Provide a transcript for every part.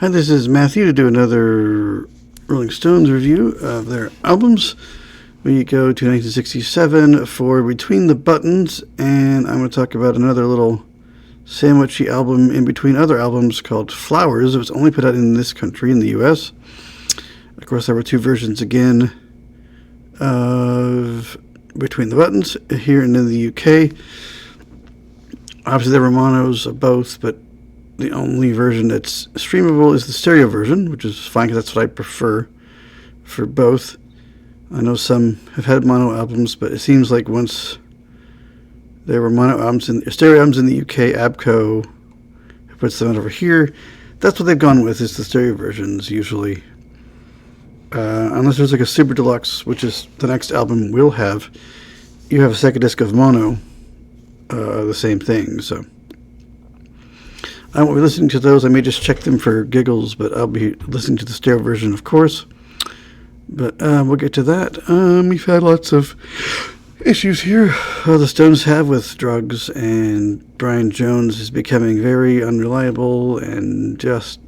Hi, this is Matthew to do another Rolling Stones review of their albums. We go to 1967 for Between the Buttons, and I'm going to talk about another little sandwichy album in between other albums called Flowers. It was only put out in this country, in the U.S. Of course, there were two versions again of Between the Buttons here and in the UK. Obviously, there were monos of both, but the only version that's streamable is the stereo version, which is fine because that's what I prefer for both. I know some have had mono albums, but it seems like once there were mono albums and stereo albums in the UK, ABCO puts them out over here. That's what they've gone with, is the stereo versions usually. Unless there's like a super deluxe, which is the next album we'll have, you have a second disc of mono, the same thing. So I won't be listening to those. I may just check them for giggles, but I'll be listening to the stereo version, of course. But we'll get to that. We've had lots of issues here. The Stones have with drugs, and Brian Jones is becoming very unreliable, and just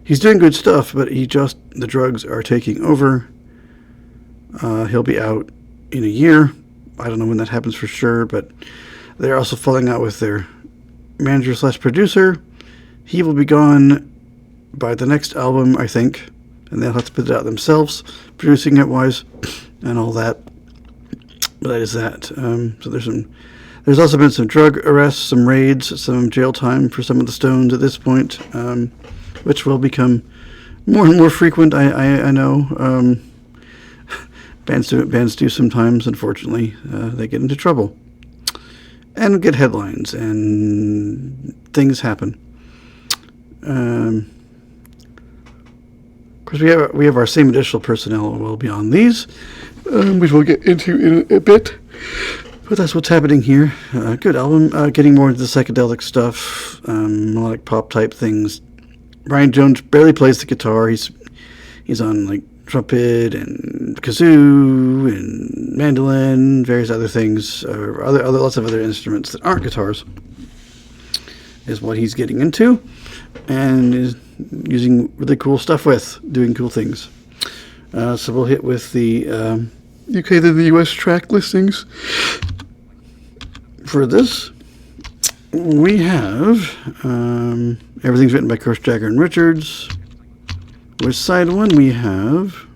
he's doing good stuff, but the drugs are taking over. He'll be out in a year. I don't know when that happens for sure, but they're also falling out with their manager/producer. He will be gone by the next album, I think, and they'll have to put it out themselves, producing it wise, and all that. But that is that. So there's also been some drug arrests, some raids, some jail time for some of the Stones at this point, which will become more and more frequent. I know bands do sometimes. Unfortunately, they get into trouble and get headlines, and things happen. Of course, we have our same additional personnel will be on these, which we'll get into in a bit. But that's what's happening here. Good album. Getting more into the psychedelic stuff, melodic pop type things. Brian Jones barely plays the guitar. He's on like trumpet and kazoo and mandolin, various other things, or lots of other instruments that aren't guitars, is what he's getting into, and is using really cool stuff with, doing cool things. So we'll hit with the UK then the US track listings. For this, we have everything's written by Kirsch, Jagger, and Richards. With side one, we have,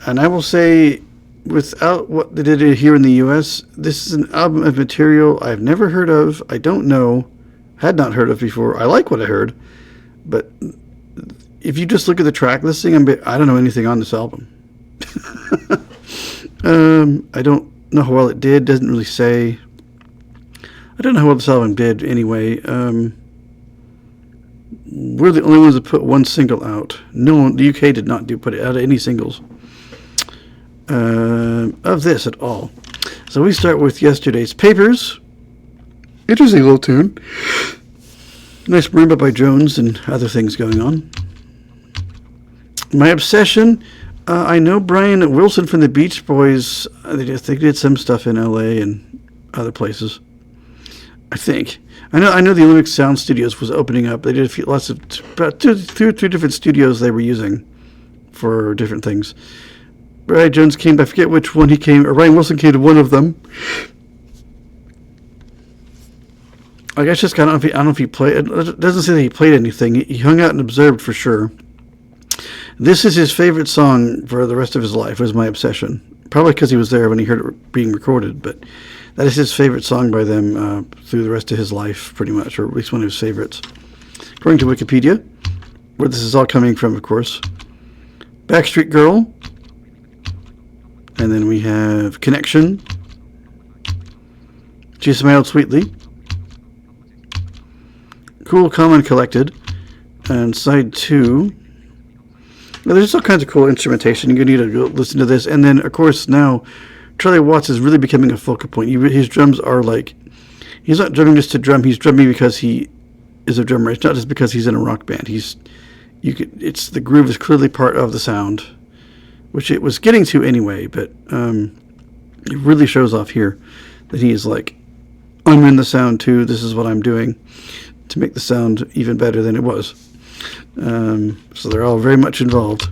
and I will say, without what they did here in the U.S., this is an album of material I've never heard of. I don't know, had not heard of before. I like what I heard, but if you just look at the track listing, I don't know anything on this album. I don't know how well it did. Doesn't really say. I don't know how well this album did anyway. We're the only ones that put one single out. No, the UK did not put out any singles of this at all. So we start with Yesterday's Papers. Interesting little tune. Nice marimba by Jones and other things going on. My Obsession. I know Brian Wilson from the Beach Boys. They did some stuff in LA and other places, I think. I know the Olympic Sound Studios was opening up. They did about two or three different studios they were using for different things. Brian Jones came, I forget which one he came, or Ryan Wilson came to one of them. I guess just I don't know if he played. It doesn't say that he played anything. He hung out and observed for sure. This is his favorite song for the rest of his life, was My Obsession. Probably because he was there when he heard it being recorded, but that is his favorite song by them through the rest of his life, pretty much, or at least one of his favorites. According to Wikipedia, where this is all coming from, of course. Backstreet Girl. And then we have Connection. She Smiled Sweetly. Cool, Calm, and Collected. And side two. Now, there's all kinds of cool instrumentation. You need to go listen to this. And then, of course, now Charlie Watts is really becoming a focal point. His drums are like, he's not drumming just to drum. He's drumming because he is a drummer. It's not just because he's in a rock band. The groove is clearly part of the sound, which it was getting to anyway. But it really shows off here that he is like, I'm in the sound too. This is what I'm doing to make the sound even better than it was. So they're all very much involved.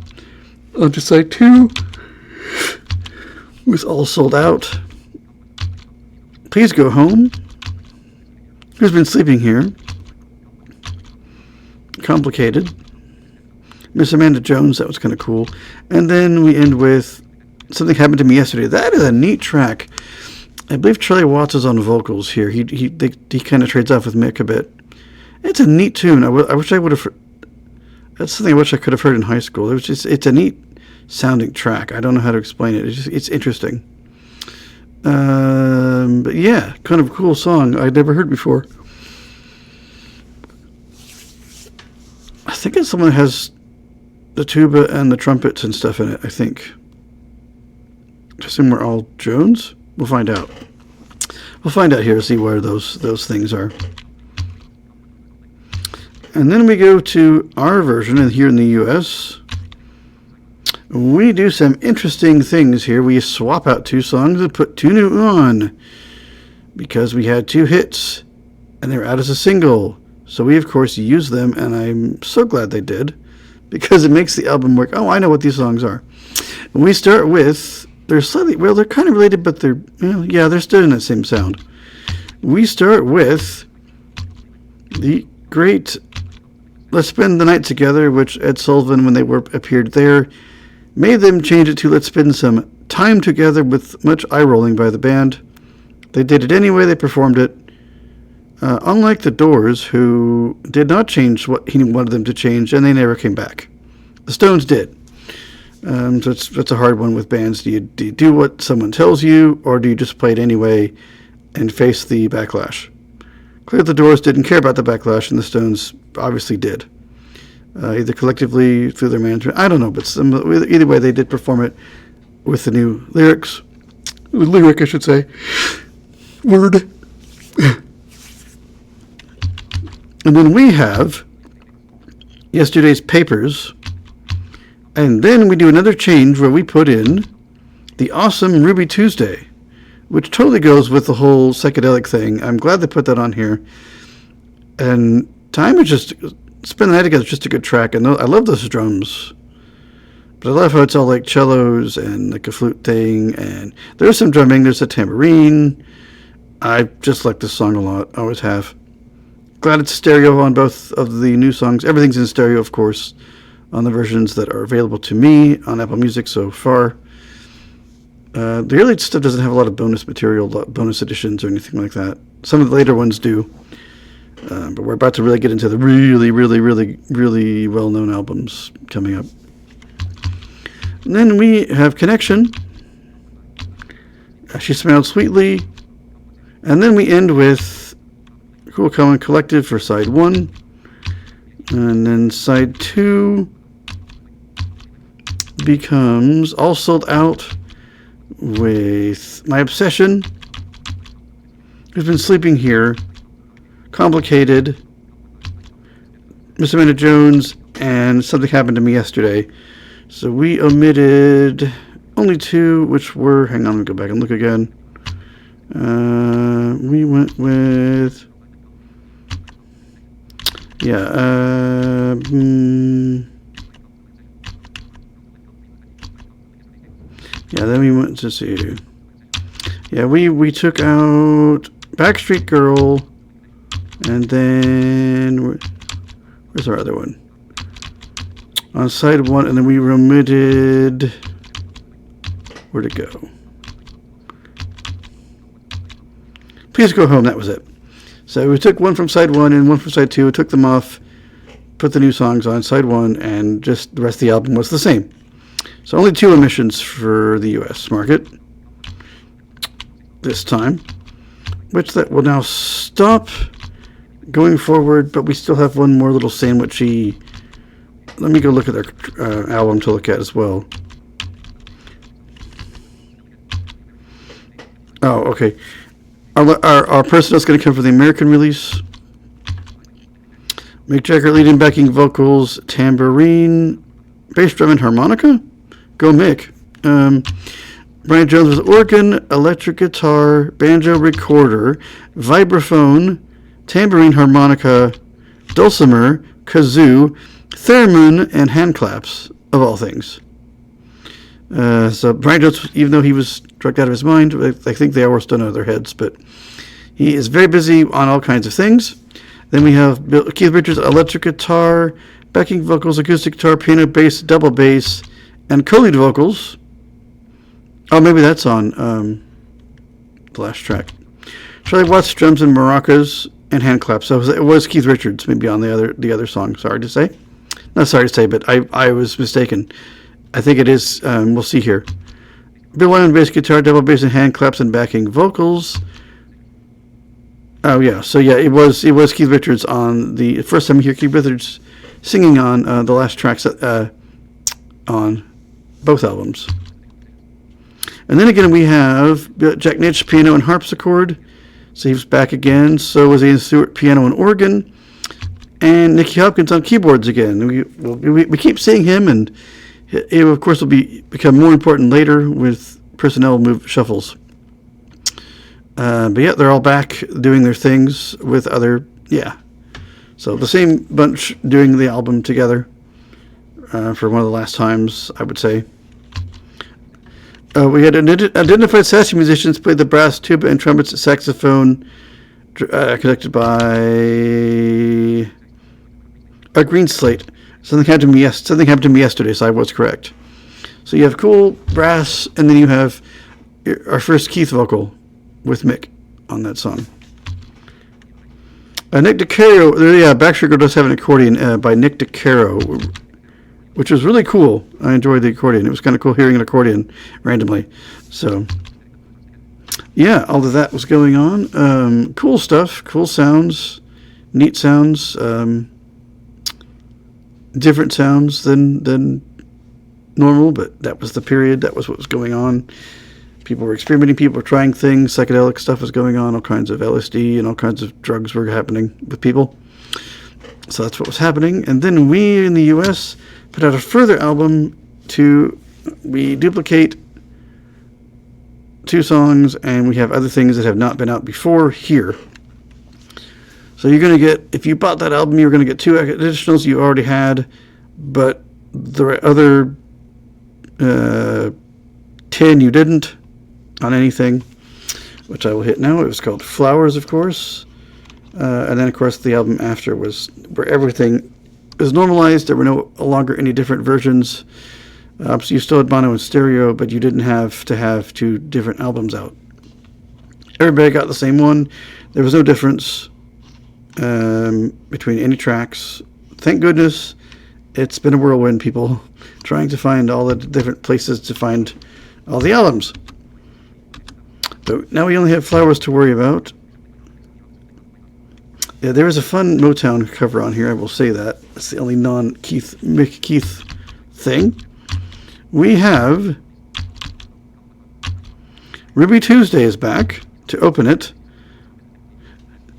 On to side 2 was all sold out. Please Go Home. Who's Been Sleeping Here? Complicated. Miss Amanda Jones, that was kind of cool. And then we end with Something Happened to Me Yesterday. That is a neat track. I believe Charlie Watts is on vocals here. He kind of trades off with Mick a bit. It's a neat tune. I wish I would have. That's something I wish I could have heard in high school. It's a neat sounding track. I don't know how to explain it. It's interesting. But yeah, kind of a cool song I'd never heard before. I think it's someone that has the tuba and the trumpets and stuff in it, I think. I assume we're all Jones? We'll find out. We'll find out here to see where those things are. And then we go to our version, and here in the U.S., we do some interesting things here. We swap out 2 songs and put 2 new on, because we had 2 hits, and they were out as a single. So we, of course, use them, and I'm so glad they did, because it makes the album work. Oh, I know what these songs are. And we start with, they're kind of related, but they're still in that same sound. We start with the great Let's Spend the Night Together, which Ed Sullivan, when they appeared there, made them change it to Let's Spend Some Time Together, with much eye-rolling by the band. They did it anyway, they performed it. Unlike the Doors, who did not change what he wanted them to change, and they never came back. The Stones did. So that's a hard one with bands. Do you do what someone tells you, or do you just play it anyway and face the backlash? Clearly the Doors didn't care about the backlash, and the Stones obviously did. Either collectively, through their management, I don't know, but either way, they did perform it with the new lyrics. Lyric, I should say. Word. And then we have yesterday's Papers, and then we do another change where we put in the awesome Ruby Tuesday, which totally goes with the whole psychedelic thing. I'm glad they put that on here. And Time is just, Spend the Night Together is just a good track, and I love those drums. But I love how it's all like cellos and like a flute thing, and there's some drumming, there's a tambourine. I just like this song a lot, I always have. Glad it's stereo on both of the new songs. Everything's in stereo, of course, on the versions that are available to me on Apple Music so far. The early stuff doesn't have a lot of bonus material, bonus editions or anything like that. Some of the later ones do. But we're about to really get into the really, really, really, really well-known albums coming up. And then we have Connection. She Smiled Sweetly. And then we end with Cool Common Collective for side 1. And then side 2 becomes All Sold Out with My Obsession, Who's Been Sleeping Here, Complicated, Miss Amanda Jones, and Something Happened to Me Yesterday. So we omitted only 2, which were, hang on, let me go back and look again. We went with, then we went to see. Yeah, we took out Backstreet Girl, and then where's our other one? On side 1, and then we omitted. Where'd it go? Please Go Home. That was it. So we took one from side 1 and one from side 2. We took them off, put the new songs on side 1, and just the rest of the album was the same. So only 2 omissions for the U.S. market this time, which that will now stop going forward, but we still have one more little sandwichy. Let me go look at their album to look at as well. Oh, okay. Our person that's going to come for the American release. Mick Jagger leading backing vocals, tambourine, bass drum, and harmonica. Go Mick. Brian Jones with organ, electric guitar, banjo recorder, vibraphone, tambourine, harmonica, dulcimer, kazoo, theremin and hand claps, of all things. So Brian Jones, even though he was drugged out of his mind, I think they all still know their heads, but he is very busy on all kinds of things. Then we have Keith Richards, electric guitar, backing vocals, acoustic guitar, piano, bass, double bass, and co-lead vocals. Oh, maybe that's on the last track. Charlie Watts, drums and maracas and hand claps. So it was Keith Richards, maybe on the other song. Sorry to say. Not sorry to say, but I was mistaken. I think it is. We'll see here. Bill Wyman, bass guitar, double bass and hand claps and backing vocals. Oh yeah, so yeah, it was Keith Richards on the first time you hear Keith Richards singing on the last tracks on both albums. And then again we have Jack Nitch, piano and harpsichord. So he was back again. So was Ian Stewart, piano and organ, and Nicky Hopkins on keyboards again. We keep seeing him, and it of course will become more important later with personnel shuffles. But yeah, they're all back doing their things with other, So the same bunch doing the album together for one of the last times, I would say. We had identified session musicians play the brass, tuba, and trumpets, saxophone, conducted by a green slate. Something happened to me yesterday, so I was correct. So you have cool brass, and then you have our first Keith vocal with Mick on that song. Nick DeCaro, Backstreet Girl does have an accordion by Nick DeCaro, which was really cool. I enjoyed the accordion. It was kind of cool hearing an accordion randomly. So, yeah, all of that was going on. Cool stuff, cool sounds, neat sounds, different sounds than normal, but that was the period. That was what was going on. People were experimenting, people were trying things, psychedelic stuff was going on, all kinds of LSD and all kinds of drugs were happening with people. So that's what was happening. And then we in the US put out a further album we duplicate 2 songs, and we have other things that have not been out before here. So you're going to get, if you bought that album, you're going to get 2 additionals you already had, but the other 10 you didn't on anything, which I will hit now. It was called Flowers, of course. And then, of course, the album after was where everything was normalized. There were no longer any different versions. So you still had mono and stereo, but you didn't have to have 2 different albums out. Everybody got the same one. There was no difference between any tracks. Thank goodness. It's been a whirlwind, people, trying to find all the different places to find all the albums. So now we only have Flowers to worry about. Yeah, there is a fun Motown cover on here, I will say that. That's the only Mick Keith thing. We have Ruby Tuesday is back to open it.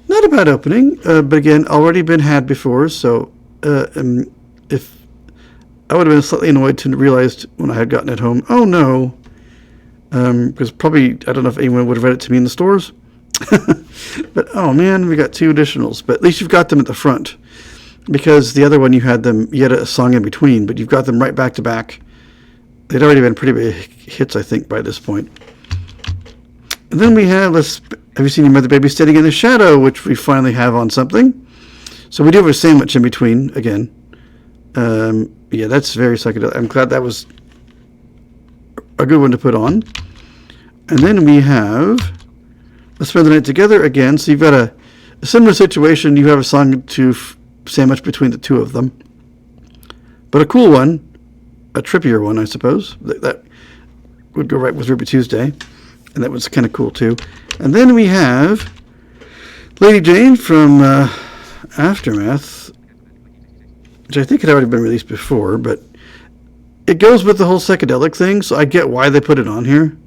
Not a bad opening, but again, already been had before, so if I would have been slightly annoyed to realize when I had gotten it home, oh no, because probably, I don't know if anyone would have read it to me in the stores. But oh man, we got 2 additionals, but at least you've got them at the front, because the other one you had a song in between, but you've got them right back to back. They'd already been pretty big hits, I think, by this point. And then we have, have you seen Your Mother Baby Standing in the Shadow, which we finally have on something. So we do have a sandwich in between again. Yeah, that's very psychedelic. I'm glad that was a good one to put on. And then we have Let's Spend the Night Together again. So you've got a similar situation. You have a song to sandwich between the 2 of them. But a cool one, a trippier one, I suppose. That would go right with Ruby Tuesday. And that was kind of cool too. And then we have Lady Jane from Aftermath, which I think had already been released before, but it goes with the whole psychedelic thing, so I get why they put it on here.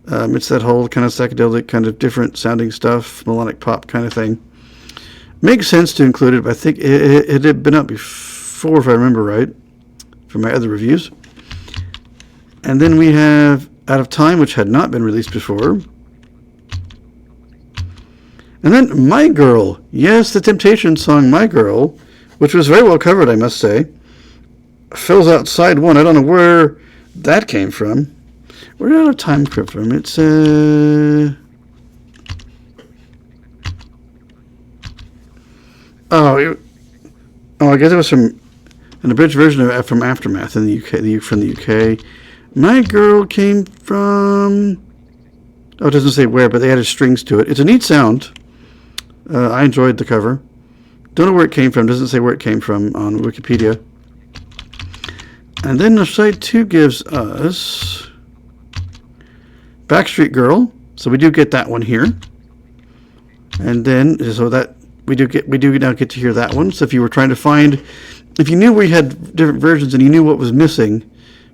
It's that whole kind of psychedelic, kind of different sounding stuff, melodic pop kind of thing. Makes sense to include it, but I think it had been up before, if I remember right, from my other reviews. And then we have Out of Time, which had not been released before. And then My Girl. Yes, the Temptations song My Girl, which was very well covered, I must say. Fills out side one. I don't know where that came from. Where did our time come from? It's I guess it was from an abridged version of from Aftermath in the UK. From the UK. My Girl came from. Oh, it doesn't say where, but they added strings to it. It's a neat sound. I enjoyed the cover. Don't know where it came from. Doesn't say where it came from on Wikipedia. And then the side 2 gives us Backstreet Girl. So we do get that one here. And then so that we do now get to hear that one. So if you were trying to find, if you knew we had different versions and you knew what was missing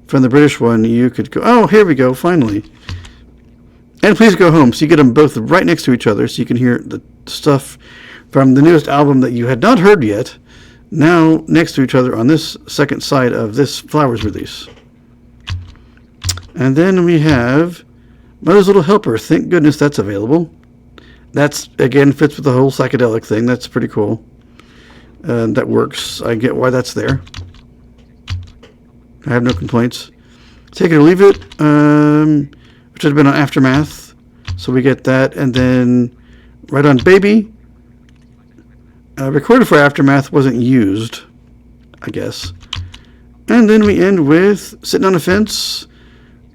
from the British one, you could go, oh, here we go, finally. And Please Go Home. So you get them both right next to each other, so you can hear the stuff from the newest album that you had not heard yet, now next to each other on this second side of this Flowers release. And then we have Mother's Little Helper. Thank goodness that's available. That's, again, fits with the whole psychedelic thing. That's pretty cool. That works. I get why that's there. I have no complaints. Take it or leave it, which has been on Aftermath. So we get that. And then right on Baby. Recorded for Aftermath, wasn't used, I guess. And then we end with Sitting on a Fence.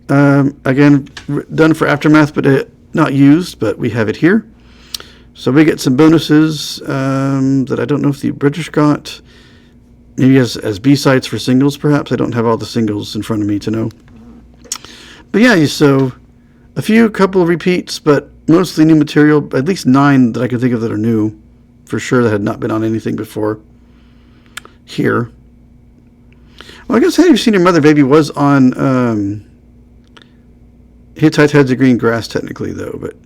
Again, done for Aftermath, but not used, but we have it here. So we get some bonuses that I don't know if the British got. Maybe as B-sides for singles, perhaps. I don't have all the singles in front of me to know. But yeah, so a couple of repeats, but mostly new material. At least 9 that I can think of that are new. For sure, that had not been on anything before. Here. Well, I guess Have You Seen Your Mother, Baby was on Hittites, Heads of Green Grass, technically, though. But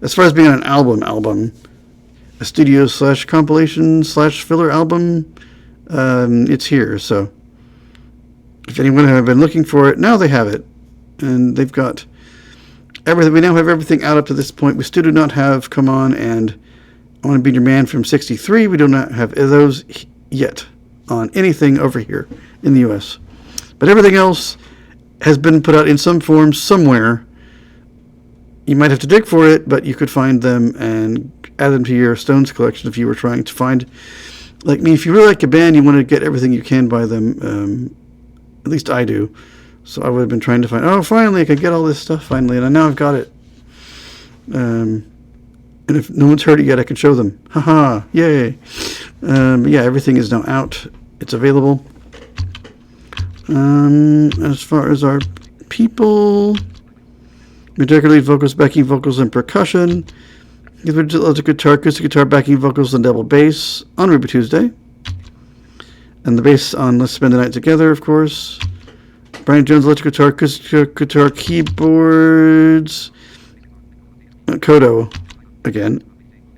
as far as being an album, a studio / compilation / filler album, it's here. So if anyone had been looking for it, now they have it. And they've got everything. We now have everything out up to this point. We still do not have Come On and I Want to Be Your Man from '63. We do not have those yet on anything over here in the U.S. But everything else has been put out in some form somewhere. You might have to dig for it, but you could find them and add them to your Stones collection if you were trying to find, like me, if you really like a band, you want to get everything you can by them. At least I do. So I would have been trying to find, oh, finally, I could get all this stuff finally, and now I've got it. And if no one's heard it yet, I can show them. Haha, yay. Yeah, everything is now out. It's available. As far as our people, guitar, lead vocals, backing vocals, and percussion. Electric guitar, acoustic guitar, backing vocals, and double bass on Ruby Tuesday. And the bass on Let's Spend the Night Together, of course. Brian Jones, electric guitar, acoustic guitar, keyboards. Kodo, again.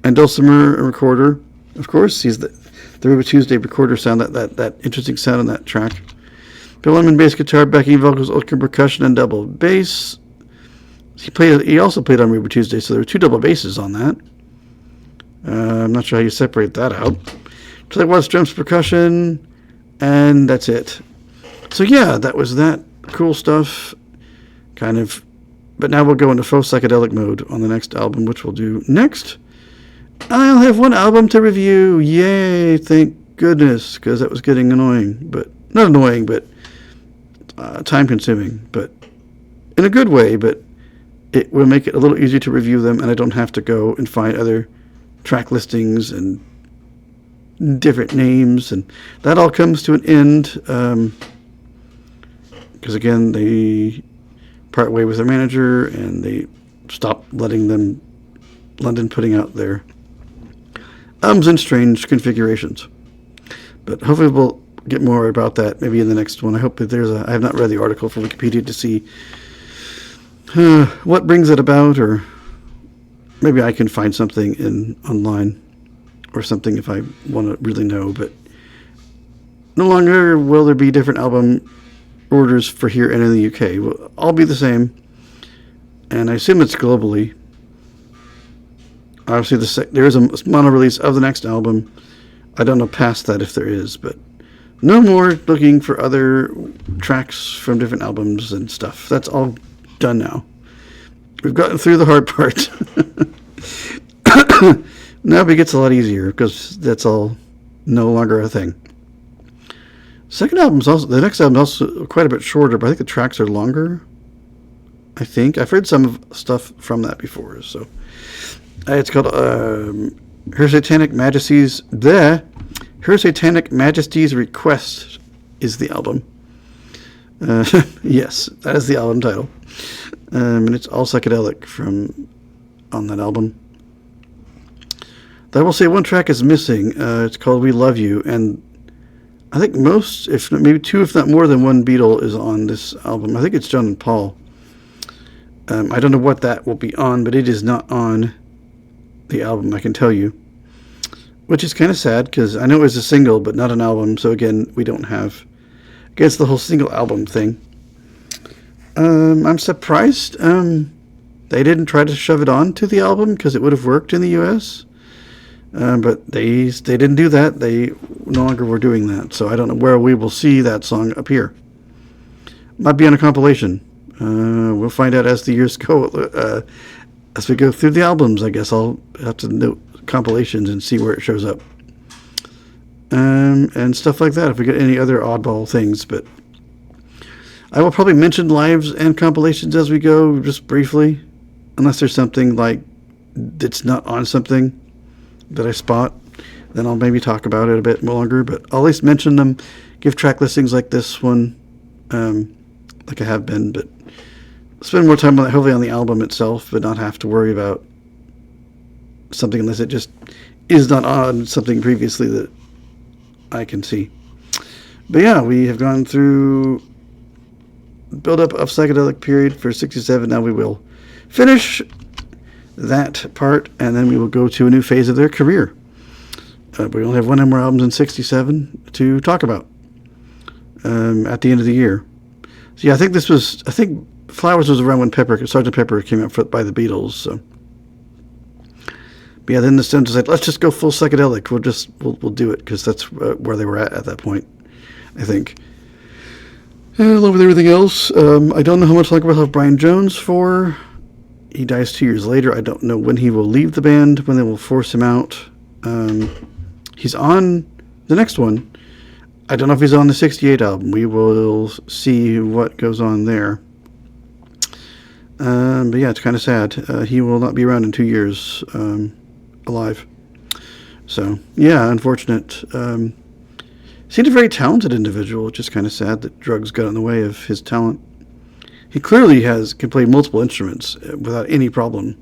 And Dulcimer, a recorder. Of course, he's the Ruby Tuesday recorder sound, that interesting sound on that track. Bill Lemon, bass guitar, backing vocals, electric percussion, and double bass. He also played on Ruby Tuesday, so there were 2 double basses on that. I'm not sure how you separate that out. Play was drums, percussion, and that's it. So yeah, that was that. Cool stuff. Kind of. But now we'll go into faux psychedelic mode on the next album, which we'll do next. I'll have one album to review. Yay, thank goodness, because that was getting annoying. But not annoying, but time-consuming. But in a good way, but it will make it a little easier to review them, and I don't have to go and find other track listings and different names, and that all comes to an end because again they part way with their manager and they stopped letting them London putting out their albums in strange configurations. But hopefully we'll get more about that maybe in the next one. I hope that I have not read the article from Wikipedia to see what brings it about, or maybe I can find something online or something if I want to really know. But no longer will there be different album orders for here and in the UK. Will all be the same, and I assume it's globally. Obviously, there is a mono release of the next album I don't know past that if there is, but no more looking for other tracks from different albums and stuff. That's all done now. We've gotten through the hard part. Now it gets a lot easier because that's all no longer a thing. The next album's also quite a bit shorter, but I think the tracks are longer. I think I've heard some stuff from that before. So it's called Her Satanic Majesty's Request is the album. Yes, that is the album title, and it's all psychedelic on that album. I will say one track is missing. It's called "We Love You," and I think most, if not, maybe two, if not more than one Beatle is on this album. I think it's John and Paul. I don't know what that will be on, but it is not on the album, I can tell you. Which is kind of sad, because I know it was a single, but not an album. So again, we don't have, against the whole single album thing. I'm surprised they didn't try to shove it on to the album, because it would have worked in the US. But they didn't do that. They no longer were doing that. So I don't know where we will see that song appear. Might be on a compilation. We'll find out as the years go. As we go through the albums, I guess I'll have to note compilations and see where it shows up. And stuff like that, if we get any other oddball things. But I will probably mention lives and compilations as we go, just briefly. Unless there's something like that's not on something that I spot, then I'll maybe talk about it a bit longer. But I'll at least mention them, give track listings like this one, like I have been, but spend more time hopefully on the album itself, but not have to worry about something unless it just is not on something previously that I can see. But yeah, we have gone through build-up of psychedelic period for 67. Now we will finish that part, and then we will go to a new phase of their career. We only have one more albums in 67 to talk about at the end of the year. So yeah, I think Flowers was around when Sgt. Pepper came out by the Beatles. So, but yeah, then the Stones said, "Let's just go full psychedelic. We'll do it," because that's where they were at that point, I think. Along with everything else, I don't know how much longer we'll have Brian Jones for. He dies 2 years later. I don't know when he will leave the band, when they will force him out. He's on the next one. I don't know if he's on the 68 album. We will see what goes on there. But yeah, it's kind of sad. He will not be around in 2 years alive. So, yeah, unfortunate. Seemed a very talented individual. It's just kind of sad that drugs got in the way of his talent. He clearly can play multiple instruments without any problem,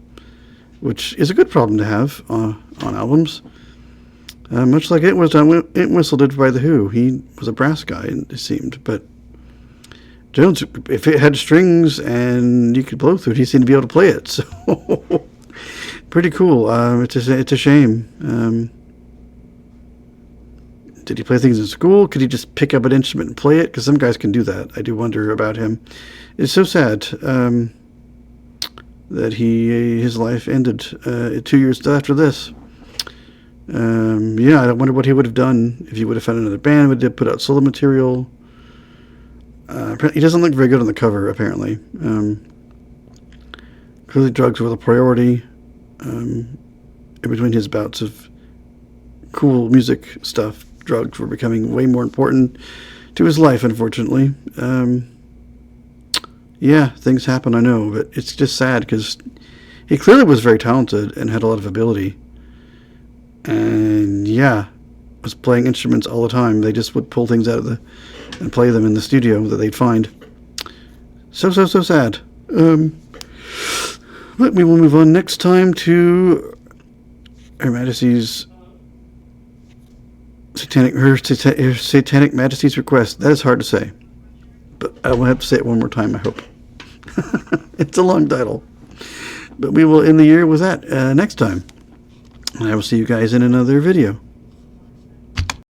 which is a good problem to have on albums. Much like It Whistle did by The Who. He was a brass guy, it seemed, but Jones, if it had strings and you could blow through it, he seemed to be able to play it. So, pretty cool. It's a shame. Did he play things in school? Could he just pick up an instrument and play it? Because some guys can do that. I do wonder about him. It's so sad that his life ended 2 years after this. Yeah, I wonder what he would have done if he would have found another band, would have put out solo material. He doesn't look very good on the cover, apparently. Clearly drugs were the priority. In between his bouts of cool music stuff, drugs were becoming way more important to his life, unfortunately. Yeah, things happen, I know, but it's just sad because he clearly was very talented and had a lot of ability. And yeah, was playing instruments all the time. They just would pull things out of and play them in the studio that they'd find. So sad. But we will move on next time to Her Majesty's Satanic Majesty's Request. That is hard to say, but I will have to say it one more time, I hope. It's a long title. But we will end the year with that next time. And I will see you guys in another video.